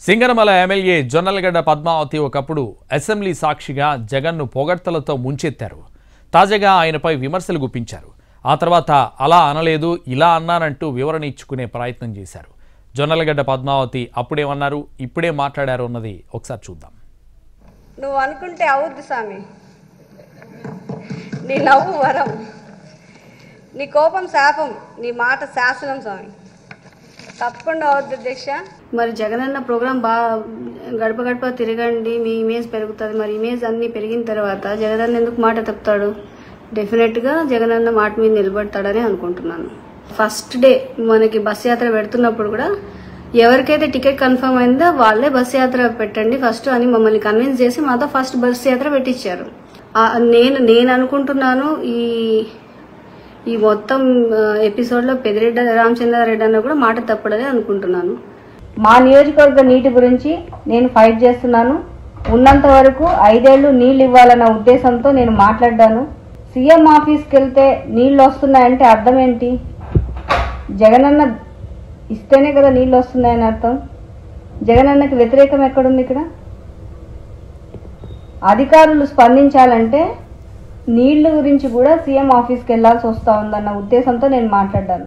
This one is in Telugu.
సింగనమల ఎమ్మెల్యే జొన్నలగడ్డ పద్మావతి ఒకప్పుడు అసెంబ్లీ సాక్షిగా జగన్ను పొగడ్తలతో ముంచెత్తారు. తాజాగా ఆయనపై విమర్శలు గుప్పించారు. ఆ తర్వాత అలా అనలేదు, ఇలా అన్నానంటూ వివరణ ఇచ్చుకునే ప్రయత్నం చేశారు. జొన్నలగడ్డ పద్మావతి అప్పుడేమన్నారు, ఇప్పుడే మాట్లాడారు అన్నది ఒకసారి చూద్దాం. నువ్వు అనుకుంటే అవుద్ది స్వామి, నీ నవ్వు వరం, నీ కోపం శాపం, నీ మాట శాసనం స్వామి, తప్పకుండా అవుద్ది అధ్యక్ష. మరి జగనన్న ప్రోగ్రాం బాగా గడప గడప తిరగండి, మీ ఇమేజ్ పెరుగుతుంది. మరి ఇమేజ్ అన్నీ పెరిగిన తర్వాత జగనన్న ఎందుకు మాట తప్పుతాడు? డెఫినెట్గా జగనన్న మాట మీద నిలబడతాడని అనుకుంటున్నాను. ఫస్ట్ డే మనకి బస్ యాత్ర పెడుతున్నప్పుడు కూడా ఎవరికైతే టికెట్ కన్ఫర్మ్ అయిందో వాళ్ళే బస్ యాత్ర పెట్టండి ఫస్ట్ అని మమ్మల్ని కన్విన్స్ చేసి మాతో ఫస్ట్ బస్ యాత్ర పెట్టించారు. నేను అనుకుంటున్నాను ఈ మొత్తం ఎపిసోడ్లో పెద్దిరెడ్డి రామచంద్రారెడ్డి అన్న కూడా మాట తప్పడని అనుకుంటున్నాను. మా నియోజకవర్గ నీటి గురించి నేను ఫైట్ చేస్తున్నాను. ఉన్నంత వరకు 5 ఏళ్లు నీళ్లు ఇవ్వాలన్న ఉద్దేశంతో నేను మాట్లాడ్డాను. సీఎం ఆఫీస్కి వెళ్తే నీళ్లు వస్తున్నాయంటే అర్థం ఏంటి? జగనన్న ఇస్తేనే కదా నీళ్లు వస్తున్నాయని అర్థం. జగనన్నకి వ్యతిరేకం ఎక్కడుంది ఇక్కడ? అధికారులు స్పందించాలంటే నీళ్ల గురించి కూడా సీఎం ఆఫీస్కి వెళ్లాల్సి వస్తా ఉందన్న ఉద్దేశంతో నేను మాట్లాడ్డాను.